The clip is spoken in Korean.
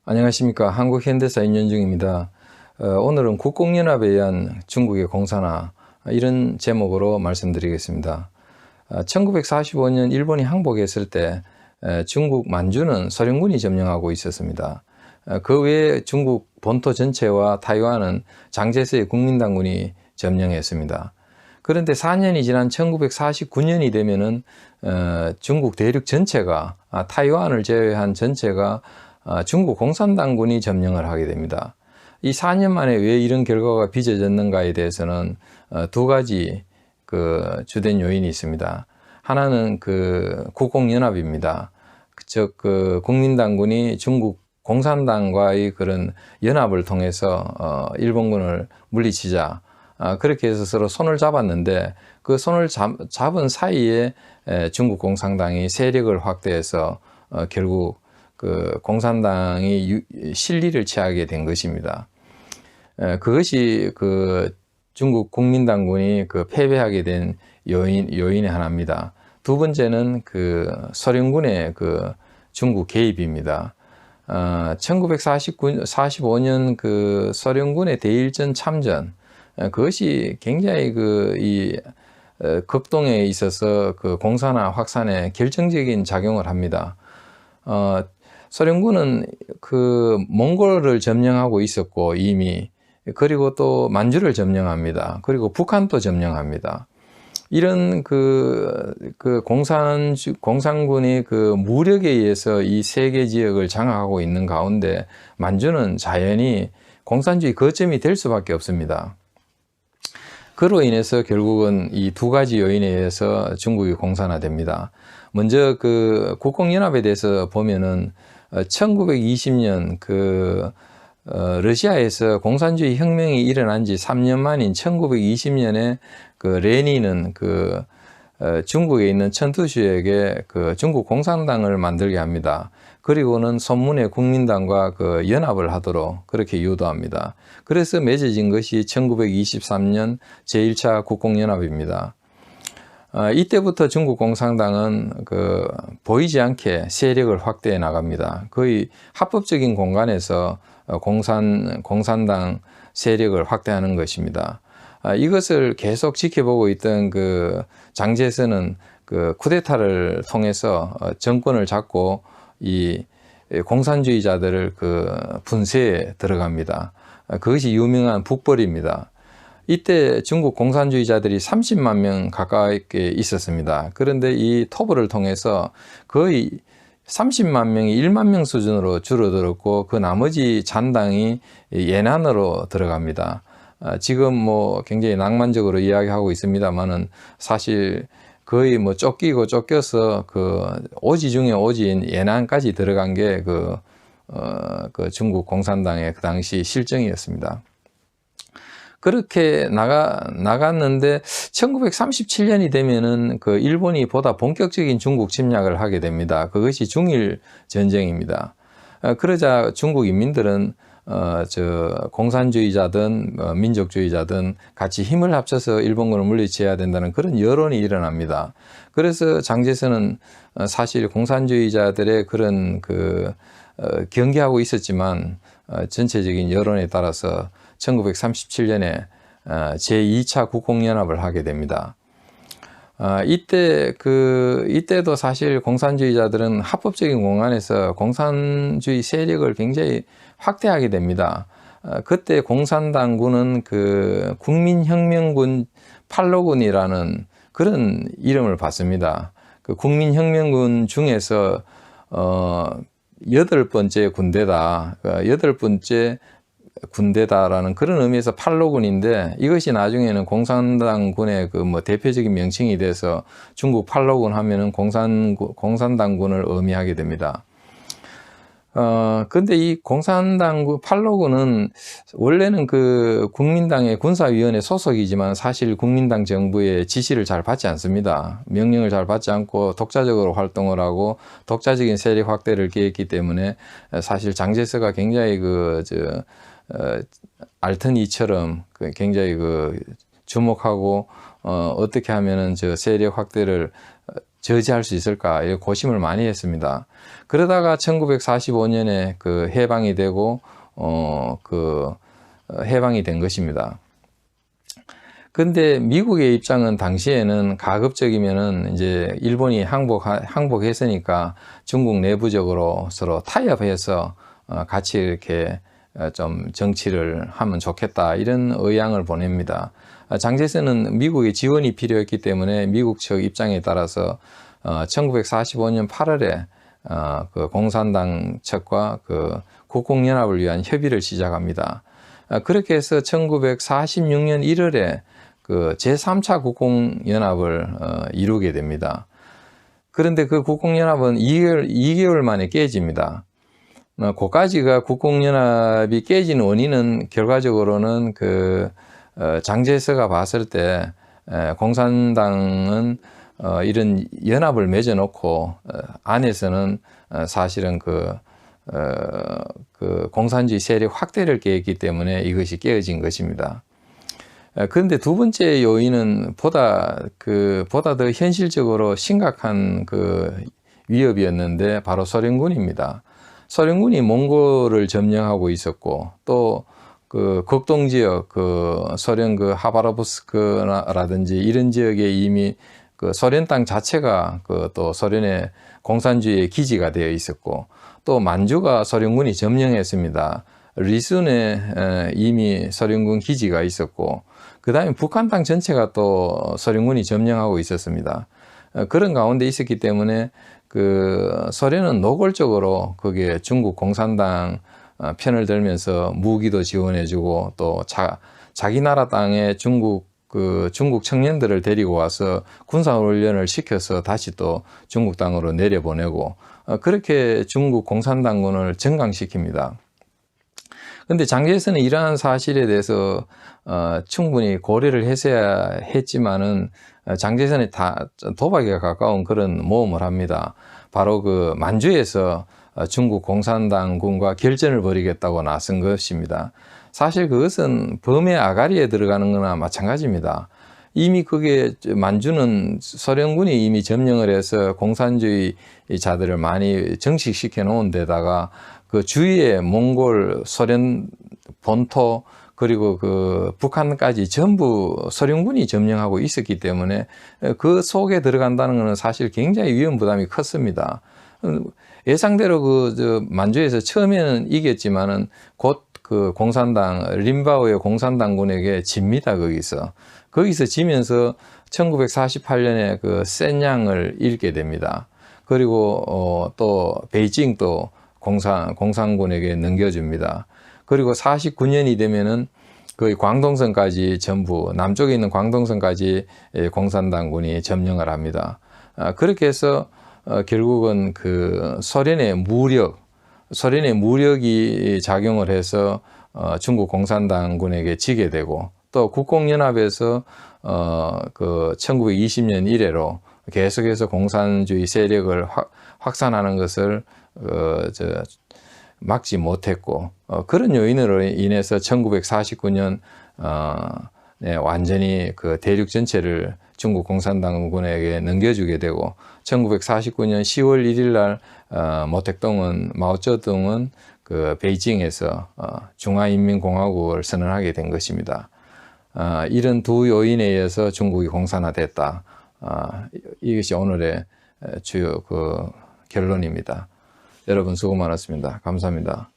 안녕하십니까. 한국현대사 임현중입니다. 오늘은 국공연합에 의한 중국의 공산화, 이런 제목으로 말씀드리겠습니다. 1945년 일본이 항복했을 때 중국 만주는 소련군이 점령하고 있었습니다. 그 외에 중국 본토 전체와 타이완은 장제스의 국민당군이 점령했습니다. 그런데 4년이 지난 1949년이 되면은 중국 대륙 전체가, 타이완을 제외한 전체가 중국 공산당군이 점령을 하게 됩니다. 이 4년 만에 왜 이런 결과가 빚어졌는가에 대해서는 두 가지 주된 요인이 있습니다. 하나는 국공연합입니다. 즉 국민당군이 중국 공산당과의 그런 연합을 통해서 일본군을 물리치자, 그렇게 해서 서로 손을 잡았는데, 그 손을 잡은 사이에 중국 공산당이 세력을 확대해서 결국 공산당이 실리를 취하게 된 것입니다. 그것이 중국 국민당군이 패배하게 된 요인의 하나입니다. 두 번째는 소련군의 중국 개입입니다. 1945년 소련군의 대일전 참전, 그것이 굉장히 극동에 있어서 공산화 확산에 결정적인 작용을 합니다. 소련군은 몽골을 점령하고 있었고 이미, 그리고 또 만주를 점령합니다. 그리고 북한도 점령합니다. 이런 공산군이 무력에 의해서 이 세 개 지역을 장악하고 있는 가운데 만주는 자연히 공산주의 거점이 될 수밖에 없습니다. 그로 인해서 결국은 이 두 가지 요인에 의해서 중국이 공산화됩니다. 먼저 국공연합에 대해서 보면은 1920년 러시아에서 공산주의 혁명이 일어난 지 3년 만인 1920년에 레닌은 중국에 있는 천투슈에게 중국 공산당을 만들게 합니다. 그리고는 손문해 국민당과 연합을 하도록 그렇게 유도합니다. 그래서 맺어진 것이 1923년 제1차 국공연합입니다. 이때부터 중국 공산당은 보이지 않게 세력을 확대해 나갑니다. 거의 합법적인 공간에서 공산당 세력을 확대하는 것입니다. 이것을 계속 지켜보고 있던 장제스는 쿠데타를 통해서 정권을 잡고 이 공산주의자들을 분쇄에 들어갑니다. 그것이 유명한 북벌입니다. 이때 중국 공산주의자들이 30만 명 가까이 있었습니다. 그런데 이 토벌을 통해서 거의 30만 명이 1만 명 수준으로 줄어들었고, 그 나머지 잔당이 예난으로 들어갑니다. 지금 굉장히 낭만적으로 이야기하고 있습니다만은 사실 거의 쫓기고 쫓겨서 오지 중에 오지인 예난까지 들어간 게 중국 공산당의 그 당시 실정이었습니다. 그렇게 나갔는데 1937년이 되면은 일본이 보다 본격적인 중국 침략을 하게 됩니다. 그것이 중일 전쟁입니다. 그러자 중국 인민들은 공산주의자든 민족주의자든 같이 힘을 합쳐서 일본군을 물리쳐야 된다는 그런 여론이 일어납니다. 그래서 장제스는 사실 공산주의자들의 그런 경계하고 있었지만 전체적인 여론에 따라서 1937년에 제2차 국공연합을 하게 됩니다. 이때도 사실 공산주의자들은 합법적인 공간에서 공산주의 세력을 굉장히 확대하게 됩니다. 그때 공산당군은 국민혁명군 팔로군이라는 그런 이름을 받습니다. 국민혁명군 중에서 8번째 군대다. 8번째 군대다라는 그런 의미에서 팔로군인데, 이것이 나중에는 공산당군의 대표적인 명칭이 돼서 중국 팔로군 하면은 공산당군을 의미하게 됩니다. 근데 이 공산당군 팔로군은 원래는 국민당의 군사위원회 소속이지만 사실 국민당 정부의 지시를 잘 받지 않습니다. 명령을 잘 받지 않고 독자적으로 활동을 하고 독자적인 세력 확대를 기했기 때문에 사실 장제스가 굉장히 알턴이처럼 굉장히 주목하고 어떻게 하면은 세력 확대를 저지할 수 있을까 고심을 많이 했습니다. 그러다가 1945년에 그 해방이 되고 해방이 된 것입니다. 근데 미국의 입장은 당시에는 가급적이면은 이제 일본이 항복했으니까 중국 내부적으로 서로 타협해서 같이 이렇게 좀 정치를 하면 좋겠다, 이런 의향을 보냅니다. 장제스는 미국의 지원이 필요했기 때문에 미국 측 입장에 따라서 1945년 8월에 그 공산당 측과 그 국공연합을 위한 협의를 시작합니다. 그렇게 해서 1946년 1월에 그 제3차 국공연합을 이루게 됩니다. 그런데 그 국공연합은 2개월 만에 깨집니다. 그까지가 국공연합이 깨진 원인은 결과적으로는 그 장제스가 봤을 때 공산당은 이런 연합을 맺어놓고 안에서는 사실은 그 공산주의 세력 확대를 깨했기 때문에 이것이 깨어진 것입니다. 그런데 두 번째 요인은 보다 더 현실적으로 심각한 그 위협이었는데 바로 소련군입니다. 소련군이 몽골을 점령하고 있었고, 또 그 극동 지역, 그 소련 그 하바로브스크라든지 이런 지역에 이미 그 소련 땅 자체가 그 또 소련의 공산주의의 기지가 되어 있었고, 또 만주가 소련군이 점령했습니다. 리순에 이미 소련군 기지가 있었고, 그 다음에 북한 땅 전체가 또 소련군이 점령하고 있었습니다. 그런 가운데 있었기 때문에 그 소련은 노골적으로 거기에 중국 공산당 편을 들면서 무기도 지원해주고, 또 자기 나라 땅에 중국 청년들을 데리고 와서 군사훈련을 시켜서 다시 또 중국 땅으로 내려보내고, 그렇게 중국 공산당군을 정강시킵니다. 그런데 장제스는 이러한 사실에 대해서 충분히 고려를 했어야 했지만은, 장제스는 다 도박에 가까운 그런 모험을 합니다. 바로 그 만주에서 중국 공산당군과 결전을 벌이겠다고 나선 것입니다. 사실 그것은 범의 아가리에 들어가는 거나 마찬가지입니다. 이미 그게 만주는 소련군이 이미 점령을 해서 공산주의자들을 많이 정식시켜 놓은 데다가 그 주위에 몽골, 소련 본토, 그리고 그 북한까지 전부 소련군이 점령하고 있었기 때문에 그 속에 들어간다는 것은 사실 굉장히 위험 부담이 컸습니다. 예상대로 만주에서 처음에는 이겼지만은 곧 그 림바오의 공산당군에게 집니다. 거기서 지면서 1948년에 그 센양을 잃게 됩니다. 그리고 또 베이징도 공산군에게 넘겨줍니다. 그리고 49년이 되면은 거의 광동성까지 전부, 남쪽에 있는 광동성까지 공산당군이 점령을 합니다. 그렇게 해서 결국은 그 소련의 무력이 작용을 해서 중국 공산당군에게 지게 되고, 또 국공연합에서 그 1920년 이래로 계속해서 공산주의 세력을 확산하는 것을 막지 못했고, 그런 요인으로 인해서 1949년 완전히 그 대륙 전체를 중국 공산당군에게 넘겨주게 되고, 1949년 10월 1일 날 마오쩌둥은 그 베이징에서 중화인민공화국을 선언하게 된 것입니다. 이런 두 요인에 의해서 중국이 공산화됐다. 이것이 오늘의 주요 그 결론입니다. 여러분 수고 많았습니다. 감사합니다.